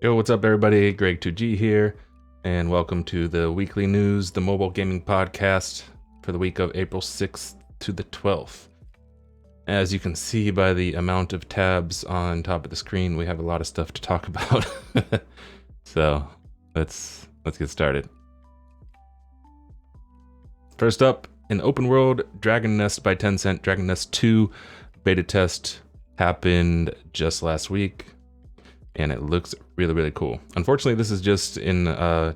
Yo, what's up, everybody? Greg2G here, and welcome to the weekly news, the mobile gaming podcast for the week of April 6th to the 12th. As you can see by the amount of tabs on top of the screen, we have a lot of stuff to talk about. So let's get started. First up, in open world, Dragon Nest by Tencent, Dragon Nest 2 beta test happened just last week, and it looks really cool. Unfortunately, this is just in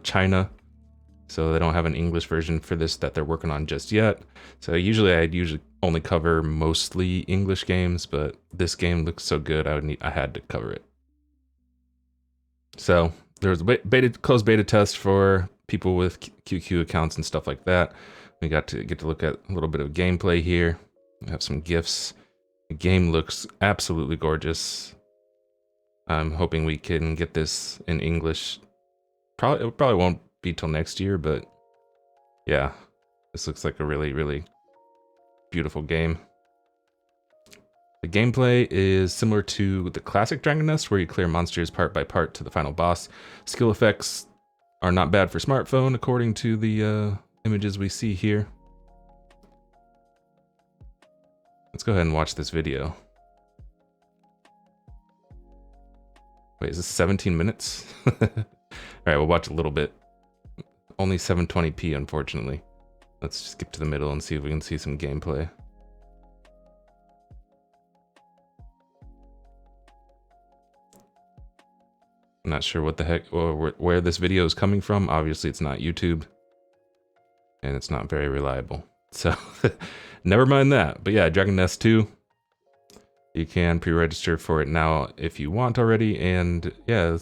China, so they don't have an English version for this that they're working on just yet. So I'd usually only cover mostly English games, but this game looks so good I had to cover it. So there was a closed beta test for people with QQ accounts and stuff like that. We get to look at a little bit of gameplay here. We have some GIFs. The game looks absolutely gorgeous. I'm hoping we can get this in English. It probably won't be till next year, but yeah, this looks like a really beautiful game. The gameplay is similar to the classic Dragon Nest, where you clear monsters part by part to the final boss. Skill effects are not bad for smartphone, according to the images we see here. Let's go ahead and watch this video. Wait, is this 17 minutes? Alright, we'll watch a little bit. Only 720p, unfortunately. Let's skip to the middle and see if we can see some gameplay. I'm not sure what the heck, or where this video is coming from. Obviously, it's not YouTube. And it's not very reliable. So, never mind that. But yeah, Dragon Nest 2. You can pre-register for it now if you want already. And yeah,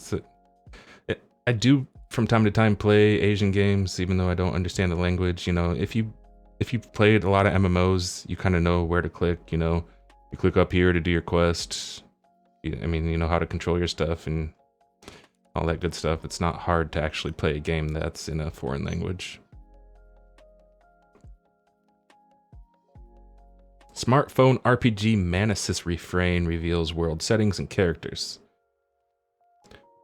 I do from time to time play Asian games, even though I don't understand the language. You know, if you've played a lot of MMOs, you kind of know where to click. You know, you click up here to do your quest. I mean, you know how to control your stuff and all that good stuff. It's not hard to actually play a game that's in a foreign language. Smartphone RPG Manasys Refrain reveals world settings and characters.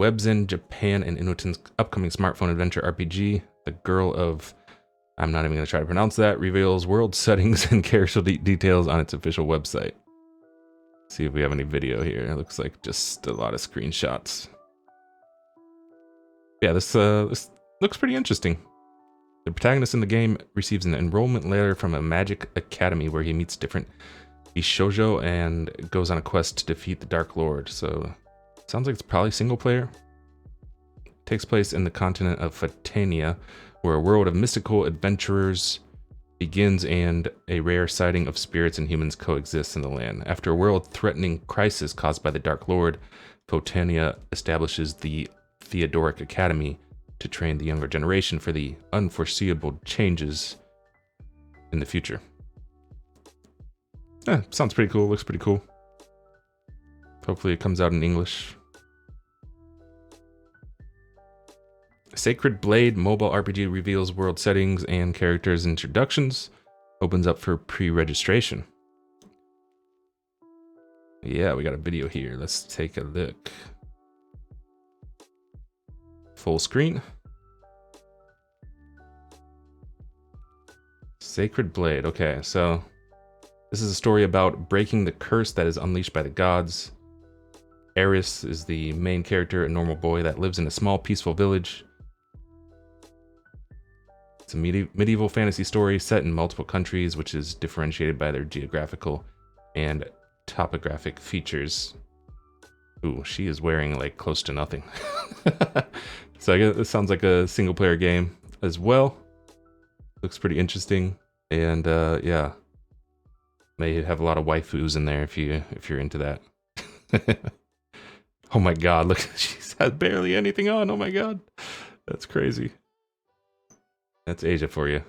Webzen Japan and Inuten's upcoming smartphone adventure RPG, The Girl of... I'm not even going to try to pronounce that, reveals world settings and character details on its official website. Let's see if we have any video here. It looks like just a lot of screenshots. Yeah, this looks pretty interesting. The protagonist in the game receives an enrollment letter from a magic academy where he meets different Ishoujo and goes on a quest to defeat the Dark Lord. So, sounds like it's probably single player. It takes place in the continent of Fatania, where a world of mystical adventurers begins and a rare sighting of spirits and humans coexist in the land. After a world-threatening crisis caused by the Dark Lord, Fatania establishes the Theodoric Academy to train the younger generation for the unforeseeable changes in the future. Yeah, sounds pretty cool, looks pretty cool. Hopefully it comes out in English. Sacred Blade mobile RPG reveals world settings and characters introductions. Opens up for pre-registration. Yeah, we got a video here. Let's take a look. Full screen. Sacred Blade. Okay, so this is a story about breaking the curse that is unleashed by the gods. Eris is the main character, a normal boy that lives in a small, peaceful village. It's a medieval fantasy story set in multiple countries, which is differentiated by their geographical and topographic features. Ooh, she is wearing like close to nothing. So I guess this sounds like a single player game as well. Looks pretty interesting, and yeah, may have a lot of waifus in there if you're into that. Oh my god, look, she's had barely anything on. Oh my god, that's crazy. That's Asia for you.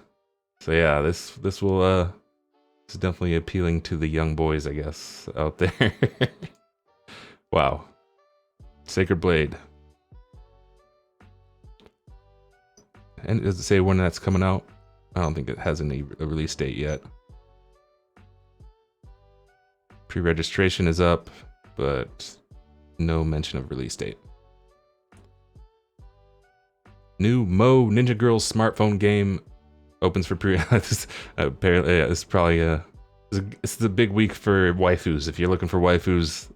So yeah, this is definitely appealing to the young boys, I guess, out there. Wow. Sacred Blade. And does it say when that's coming out? I don't think it has a release date yet. Pre-registration is up, but no mention of release date. New Mo Ninja Girls smartphone game opens for pre. Apparently, it's probably this is a big week for waifus. If you're looking for waifus,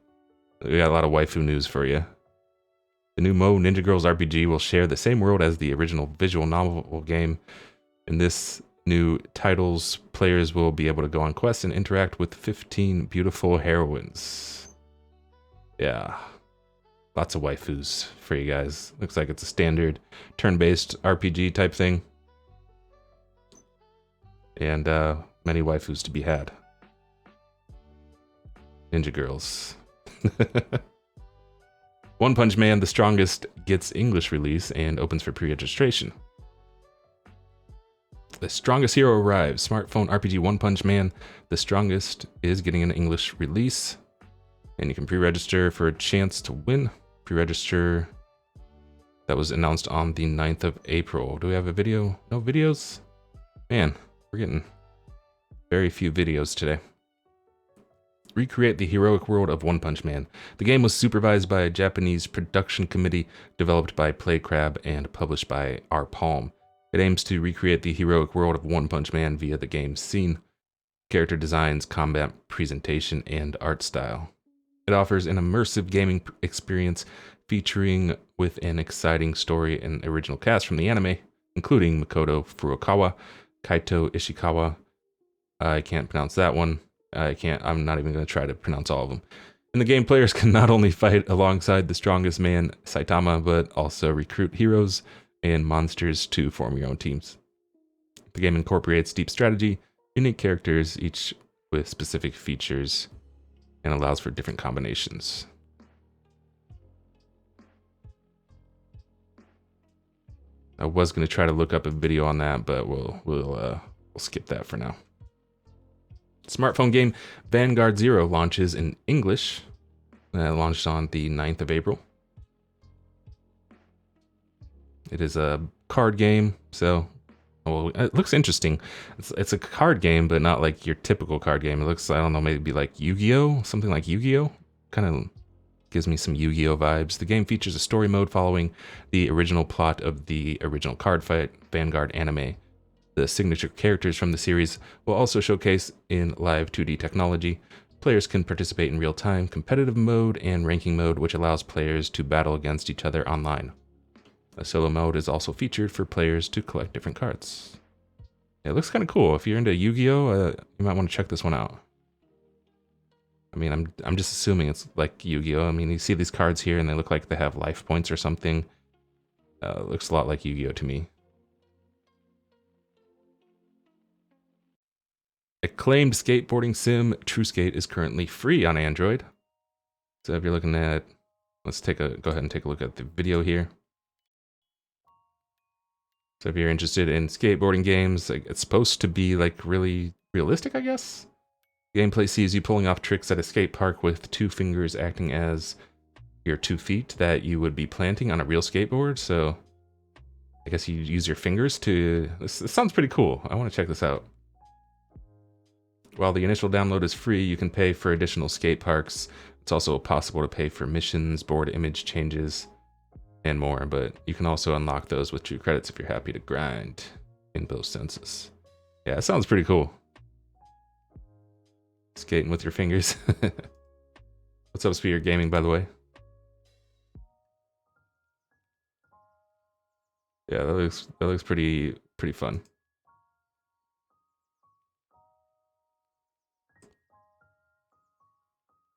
we got a lot of waifu news for you. The new Mo Ninja Girls RPG will share the same world as the original visual novel game. In this new titles, players will be able to go on quests and interact with 15 beautiful heroines. Yeah. Lots of waifus for you guys. Looks like it's a standard turn-based RPG type thing. And many waifus to be had. Ninja Girls. One Punch Man, The Strongest, gets English release and opens for pre-registration. The Strongest Hero arrives. Smartphone RPG One Punch Man, The Strongest, is getting an English release. And you can pre-register for a chance to win. Pre-register. That was announced on the 9th of April. Do we have a video? No videos? Man, we're getting very few videos today. Recreate the heroic world of One Punch Man. The game was supervised by a Japanese production committee, developed by PlayCrab, and published by R. Palm. It aims to recreate the heroic world of One Punch Man via the game's scene, character designs, combat presentation, and art style. It offers an immersive gaming experience featuring with an exciting story and original cast from the anime, including Makoto Furukawa, Kaito Ishikawa. I can't pronounce that one. I'm not even going to try to pronounce all of them. In the game, players can not only fight alongside the strongest man, Saitama, but also recruit heroes and monsters to form your own teams. The game incorporates deep strategy, unique characters, each with specific features, and allows for different combinations. I was going to try to look up a video on that, but we'll skip that for now. Smartphone game Vanguard Zero launches in English. Launched on the 9th of April. It is a card game, so it looks interesting. It's a card game, but not like your typical card game. It looks, I don't know, maybe like Yu-Gi-Oh? Something like Yu-Gi-Oh? Kind of gives me some Yu-Gi-Oh vibes. The game features a story mode following the original plot of the original Card Fight Vanguard anime. The signature characters from the series will also showcase in live 2D technology. Players can participate in real-time competitive mode and ranking mode, which allows players to battle against each other online. A solo mode is also featured for players to collect different cards. Yeah, it looks kind of cool. If you're into Yu-Gi-Oh, you might want to check this one out. I mean, I'm just assuming it's like Yu-Gi-Oh. I mean, you see these cards here and they look like they have life points or something. It looks a lot like Yu-Gi-Oh to me. Acclaimed skateboarding sim True Skate is currently free on Android. So if you're looking at, let's go ahead and take a look at the video here. So if you're interested in skateboarding games, it's supposed to be like really realistic, I guess. Gameplay sees you pulling off tricks at a skate park with 2 fingers acting as your 2 feet that you would be planting on a real skateboard. So I guess you use your fingers to, this sounds pretty cool. I want to check this out. While the initial download is free, you can pay for additional skate parks. It's also possible to pay for missions, board image changes, and more, but you can also unlock those with true credits if you're happy to grind in both senses. Yeah, it sounds pretty cool. Skating with your fingers. What's up, Spear Gaming, by the way? Yeah, that looks pretty fun.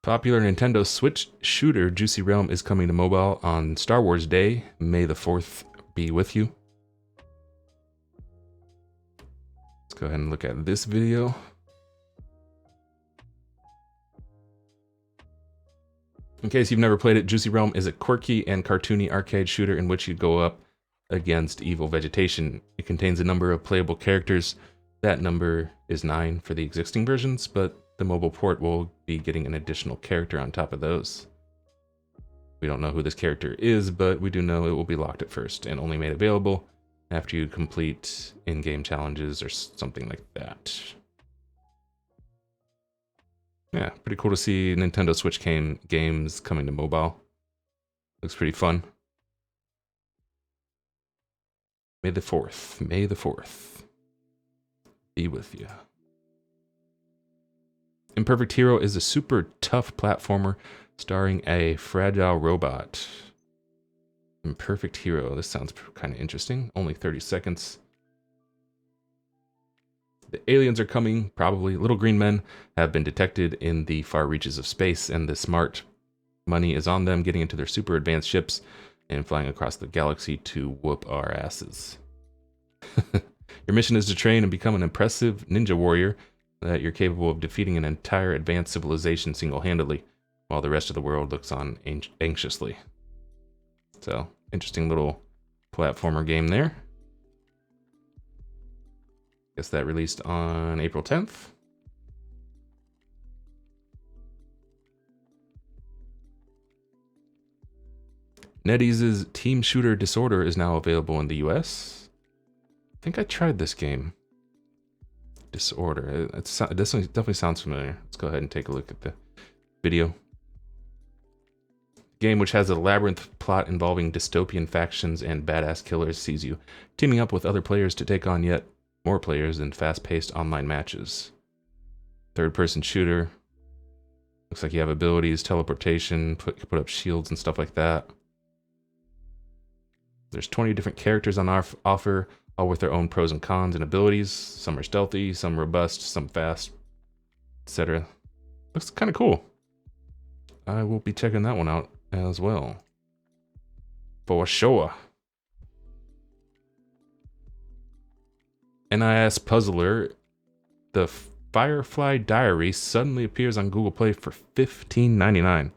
Popular Nintendo Switch shooter Juicy Realm is coming to mobile on Star Wars Day. May the 4th be with you. Let's go ahead and look at this video. In case you've never played it, Juicy Realm is a quirky and cartoony arcade shooter in which you go up against evil vegetation. It contains a number of playable characters. That number is 9 for the existing versions, but the mobile port will be getting an additional character on top of those. We don't know who this character is, but we do know it will be locked at first and only made available after you complete in-game challenges or something like that. Yeah, pretty cool to see Nintendo Switch games coming to mobile. Looks pretty fun. May the 4th. May the 4th be with you. Imperfect Hero is a super tough platformer starring a fragile robot. Imperfect Hero. This sounds kind of interesting. Only 30 seconds. The aliens are coming, probably. Little green men have been detected in the far reaches of space, and the smart money is on them, getting into their super advanced ships and flying across the galaxy to whoop our asses. Your mission is to train and become an impressive ninja warrior that you're capable of defeating an entire advanced civilization single-handedly, while the rest of the world looks on anxiously. So, interesting little platformer game there. Guess that released on April 10th. NetEase's Team Shooter Disorder is now available in the US. I think I tried this game. Disorder. It definitely sounds familiar. Let's go ahead and take a look at the video. Game, which has a labyrinth plot involving dystopian factions and badass killers, sees you teaming up with other players to take on yet more players in fast-paced online matches. Third-person shooter. Looks like you have abilities, teleportation, put up shields and stuff like that. There's 20 different characters on offer, all with their own pros and cons and abilities. Some are stealthy, some robust, some fast, etc. Looks kind of cool. I will be checking that one out as well. For sure. NIS Puzzler, the Firefly Diary suddenly appears on Google Play for $15.99. I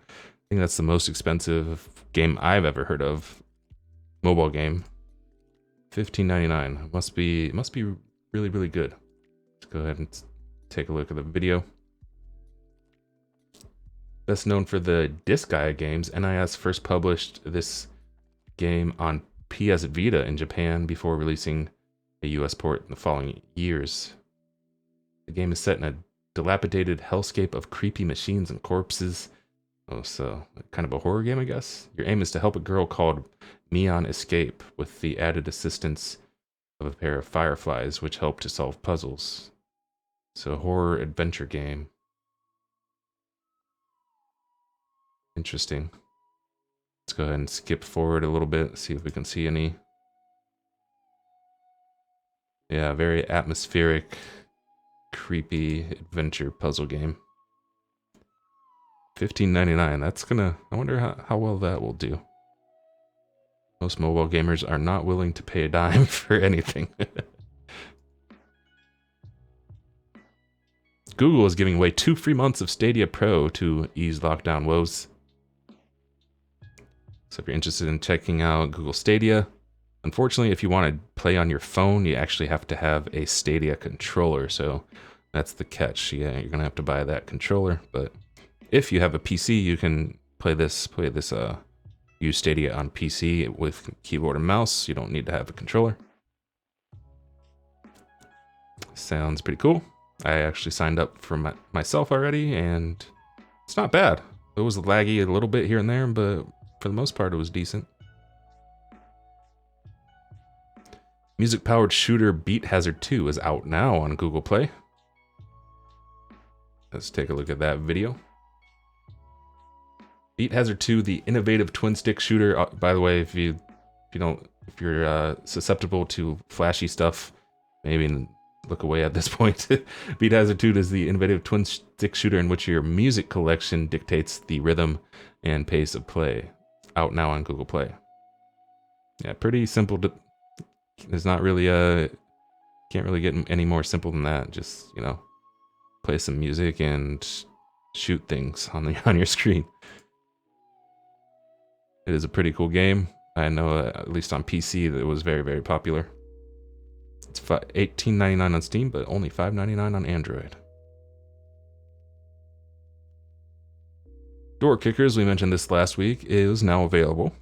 think that's the most expensive game I've ever heard of. Mobile game. $15.99. Must be really, really good. Let's go ahead and take a look at the video. Best known for the Disgaea games, NIS first published this game on PS Vita in Japan before releasing a US port in the following years. The game is set in a dilapidated hellscape of creepy machines and corpses. Oh, so kind of a horror game, I guess? Your aim is to help a girl called Mion escape with the added assistance of a pair of fireflies, which help to solve puzzles. So a horror adventure game. Interesting. Let's go ahead and skip forward a little bit, see if we can see any. Yeah, very atmospheric, creepy adventure puzzle game. $15.99. That's gonna, I wonder how well that will do. Most mobile gamers are not willing to pay a dime for anything. Google is giving away 2 free months of Stadia Pro to ease lockdown woes. So if you're interested in checking out Google Stadia, unfortunately, if you want to play on your phone, you actually have to have a Stadia controller. So that's the catch. Yeah, you're gonna have to buy that controller. But if you have a PC, you can use Stadia on PC with keyboard and mouse. You don't need to have a controller. Sounds pretty cool. I actually signed up for myself already, and it's not bad. It was laggy a little bit here and there, but for the most part, it was decent. Music-powered shooter Beat Hazard 2 is out now on Google Play. Let's take a look at that video. Beat Hazard 2, the innovative twin-stick shooter. By the way, if you're susceptible to flashy stuff, maybe look away at this point. Beat Hazard 2 is the innovative twin-stick shooter in which your music collection dictates the rhythm and pace of play. Out now on Google Play. Yeah, pretty simple. There's not really can't really get any more simple than that. Just, play some music and shoot things on your screen. It is a pretty cool game. I know at least on PC that it was very, very popular. It's $18.99 on Steam, but only $5.99 on Android. Door Kickers, we mentioned this last week, is now available.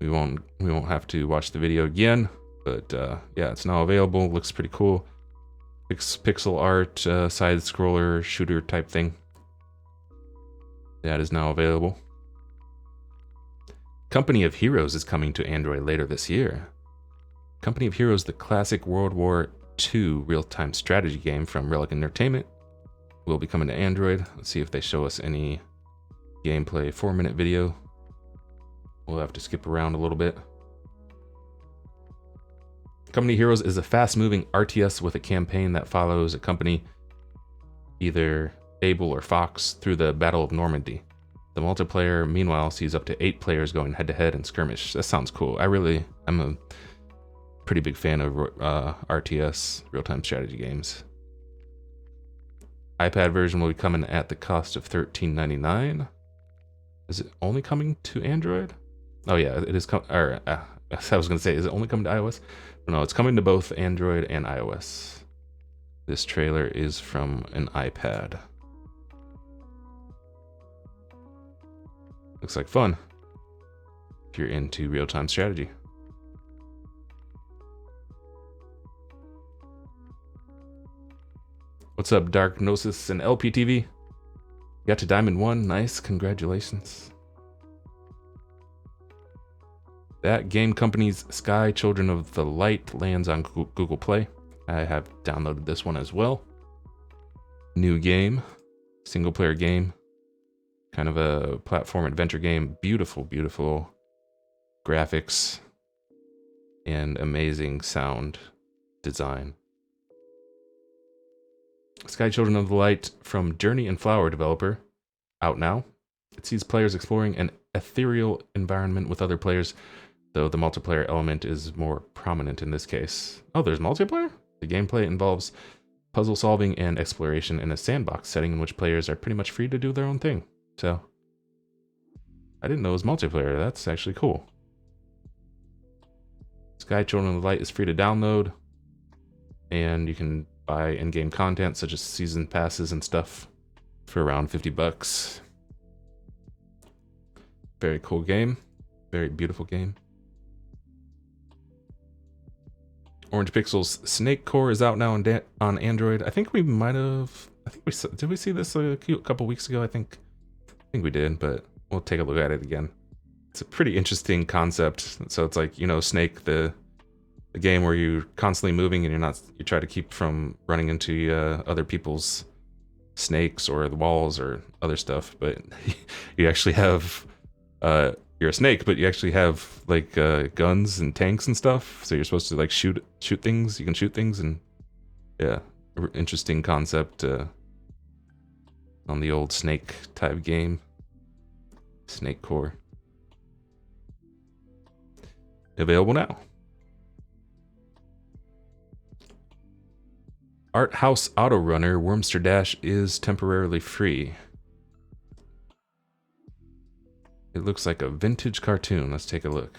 We won't have to watch the video again, but yeah, it's now available. Looks pretty cool. Pixel art, side scroller, shooter type thing. That is now available. Company of Heroes is coming to Android later this year. Company of Heroes, the classic World War II real-time strategy game from Relic Entertainment, will be coming to Android. Let's see if they show us any gameplay. 4-minute video. We'll have to skip around a little bit. Company of Heroes is a fast-moving RTS with a campaign that follows a company, either Able or Fox, through the Battle of Normandy. The multiplayer, meanwhile, sees up to 8 players going head-to-head in skirmish. That sounds cool. I'm a pretty big fan of RTS, real-time strategy games. iPad version will be coming at the cost of $13.99. Is it only coming to Android? Oh yeah, it is. I was going to say, is it only coming to iOS? No, it's coming to both Android and iOS. This trailer is from an iPad. Looks like fun if you're into real-time strategy. What's up, Dark Gnosis and LPTV? Got to Diamond 1. Nice, congratulations. That game company's Sky Children of the Light lands on Google Play. I have downloaded this one as well. New game, single player game, kind of a platform adventure game. Beautiful, beautiful graphics and amazing sound design. Sky Children of the Light from Journey and Flower developer, out now. It sees players exploring an ethereal environment with other players, though the multiplayer element is more prominent in this case. Oh, there's multiplayer? The gameplay involves puzzle solving and exploration in a sandbox setting in which players are pretty much free to do their own thing. So, I didn't know it was multiplayer. That's actually cool. Sky Children of the Light is free to download, and you can buy in-game content such as season passes and stuff for around $50. Very cool game. Very beautiful game. Orange Pixel's Snake Core is out now on Android. I think we might have. Did we see this a couple weeks ago? I think we did, but we'll take a look at it again. It's a pretty interesting concept. So it's like, you know, Snake, the game where you're constantly moving and you try to keep from running into other people's snakes or the walls or other stuff, but you actually have you're a snake, but you actually have like guns and tanks and stuff, so you're supposed to like shoot things. You can shoot things, and yeah, interesting concept on the old Snake type game. Snake Core. Available now. Art House Auto Runner Wormster Dash is temporarily free. It looks like a vintage cartoon. Let's take a look.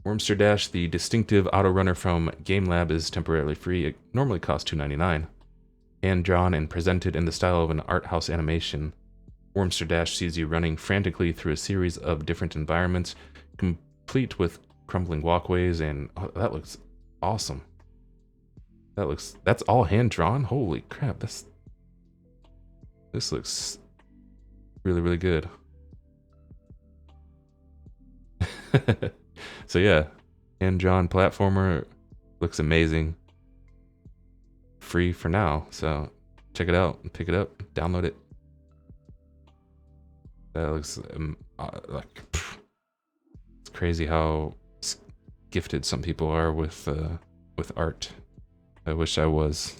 Wormster Dash, the distinctive auto runner from Game Lab, is temporarily free. It normally costs $2.99. Hand-drawn and presented in the style of an art house animation, Wormster Dash sees you running frantically through a series of different environments, complete with crumbling walkways, and oh, that looks awesome. That's all hand-drawn? Holy crap, this looks really, really good. So yeah, hand-drawn platformer, looks amazing. Free for now, so check it out, pick it up, download it. That looks like it's crazy how gifted some people are with art. I wish I was.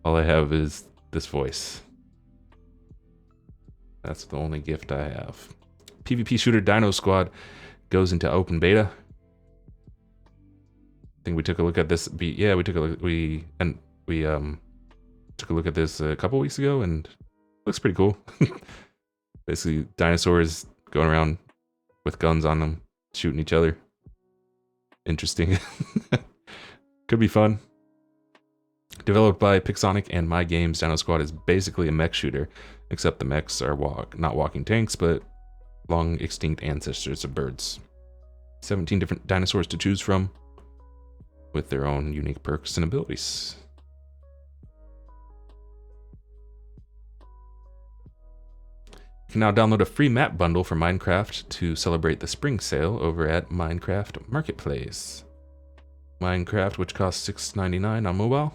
All I have is this voice. That's the only gift I have. PvP shooter Dino Squad goes into open beta. I think we took a look at this. Yeah, we took a look. We took a look at this a couple weeks ago, and it looks pretty cool. Basically, dinosaurs going around with guns on them, shooting each other. Interesting. Could be fun. Developed by Pixonic and My Games, Dino Squad is basically a mech shooter, except the mechs are not walking tanks, but long extinct ancestors of birds. 17 different dinosaurs to choose from, with their own unique perks and abilities. can now download a free map bundle for Minecraft to celebrate the spring sale over at Minecraft Marketplace. Minecraft, which costs $6.99 on mobile.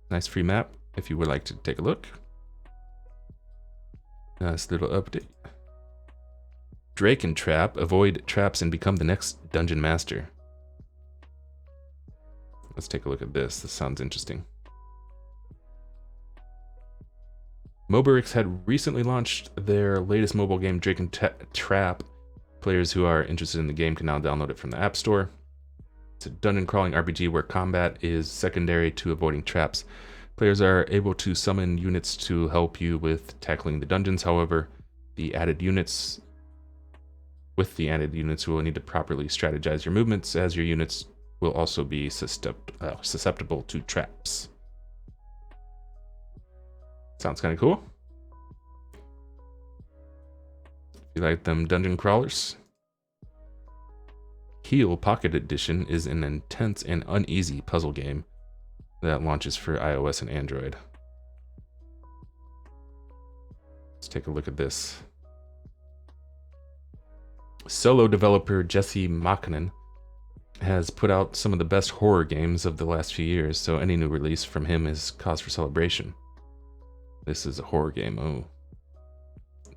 Nice free map if you would like to take a look. Nice little update. Drake and Trap. Avoid traps and become the next dungeon master. Let's take a look at this. This sounds interesting. Moberix had recently launched their latest mobile game, Drake and Trap. Players who are interested in the game can now download it from the App Store. It's a dungeon crawling RPG where combat is secondary to avoiding traps. Players are able to summon units to help you with tackling the dungeons. However, with the added units, you will need to properly strategize your movements, as your units will also be susceptible to traps. Sounds kind of cool. If you like them dungeon crawlers. Heal Pocket Edition is an intense and uneasy puzzle game that launches for iOS and Android. Let's take a look at this. Solo developer Jesse Makinen has put out some of the best horror games of the last few years, so any new release from him is cause for celebration. This is a horror game. Oh.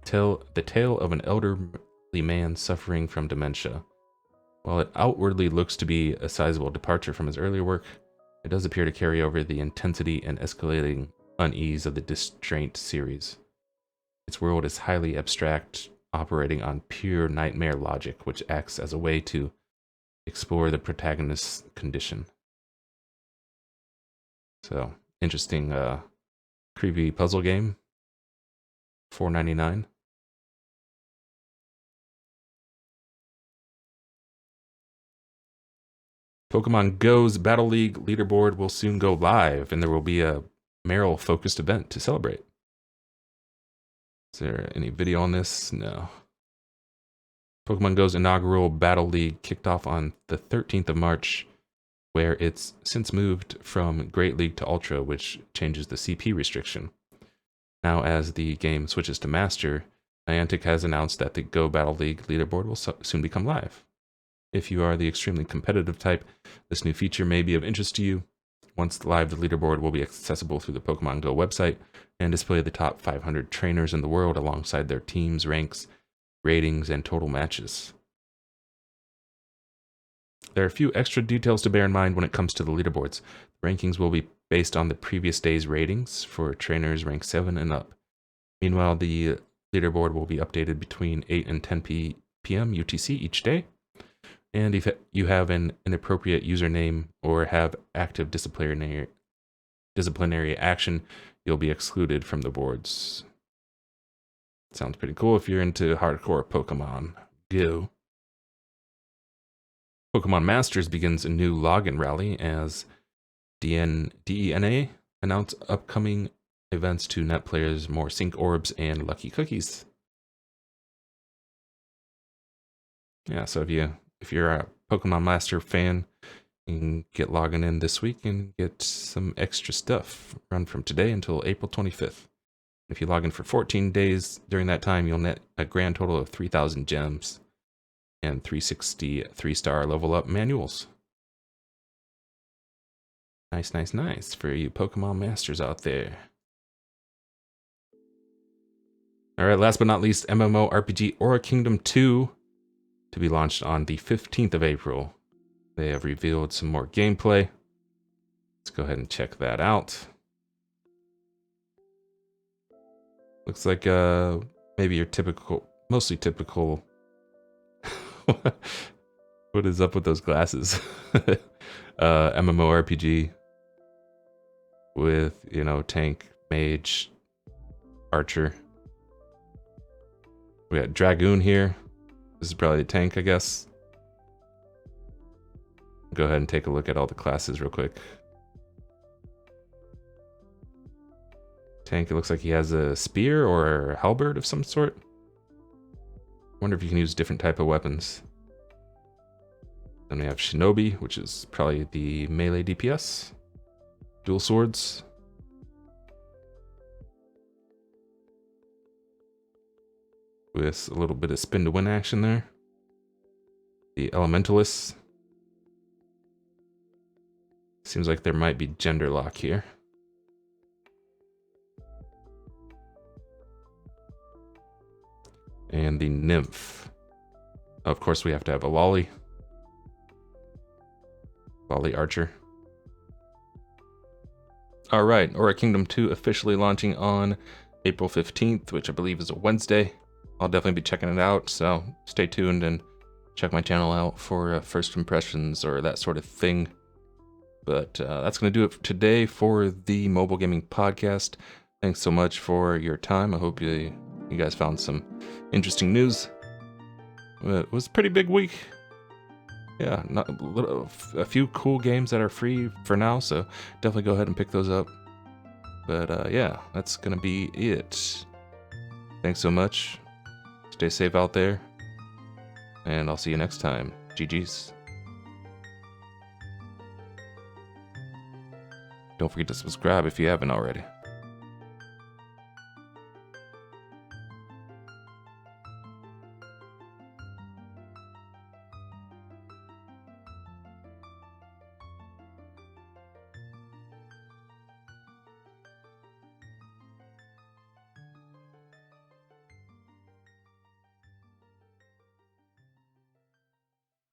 The tale of an elderly man suffering from dementia. While it outwardly looks to be a sizable departure from his earlier work, it does appear to carry over the intensity and escalating unease of the Distraint series. Its world is highly abstract, operating on pure nightmare logic, which acts as a way to explore the protagonist's condition. So, interesting creepy puzzle game. $4.99. Pokemon Go's Battle League leaderboard will soon go live, and there will be a Meryl-focused event to celebrate. Is there any video on this? No. Pokemon Go's inaugural Battle League kicked off on the 13th of March, where it's since moved from Great League to Ultra, which changes the CP restriction. Now, as the game switches to Master, Niantic has announced that the Go Battle League leaderboard will soon become live. If you are the extremely competitive type, this new feature may be of interest to you. Once live, the leaderboard will be accessible through the Pokemon Go website and display the top 500 trainers in the world alongside their teams, ranks, ratings, and total matches. There are a few extra details to bear in mind when it comes to the leaderboards. The rankings will be based on the previous day's ratings for trainers ranked 7 and up. Meanwhile, the leaderboard will be updated between 8 and 10 p.m. UTC each day. And if you have an inappropriate username or have active disciplinary action, you'll be excluded from the boards. Sounds pretty cool if you're into hardcore Pokemon Go. Pokemon Masters begins a new login rally as DENA announce upcoming events to net players, more sync orbs, and lucky cookies. Yeah, so if you're a Pokemon Master fan, you can get logging in this week and get some extra stuff. Run from today until April 25th. If you log in for 14 days during that time, you'll net a grand total of 3,000 gems and 360 3-star level up manuals. Nice, nice, nice for you Pokemon Masters out there. Alright, last but not least, MMORPG Aura Kingdom 2 to be launched on the 15th of April. They have revealed some more gameplay. Let's go ahead and check that out. Looks like maybe your mostly typical. What is up with those glasses? MMORPG with, tank, mage, archer. We got Dragoon here. This is probably a tank, I guess. Go ahead and take a look at all the classes real quick. Tank, it looks like he has a spear or a halberd of some sort. Wonder if you can use different type of weapons. Then we have Shinobi, which is probably the melee DPS. Dual swords. with a little bit of spin to win action there. The Elementalists. Seems like there might be gender lock here. And the Nymph. Of course, we have to have a Lolly. Lolly Archer. Alright, Aura Kingdom 2 officially launching on April 15th, which I believe is a Wednesday. I'll definitely be checking it out, so stay tuned and check my channel out for first impressions or that sort of thing. But that's going to do it for today for the Mobile Gaming Podcast. Thanks so much for your time. I hope you guys found some interesting news. It was a pretty big week. Yeah, a few cool games that are free for now, so definitely go ahead and pick those up. But yeah, that's going to be it. Thanks so much. Stay safe out there. And I'll see you next time. GG's. Don't forget to subscribe if you haven't already.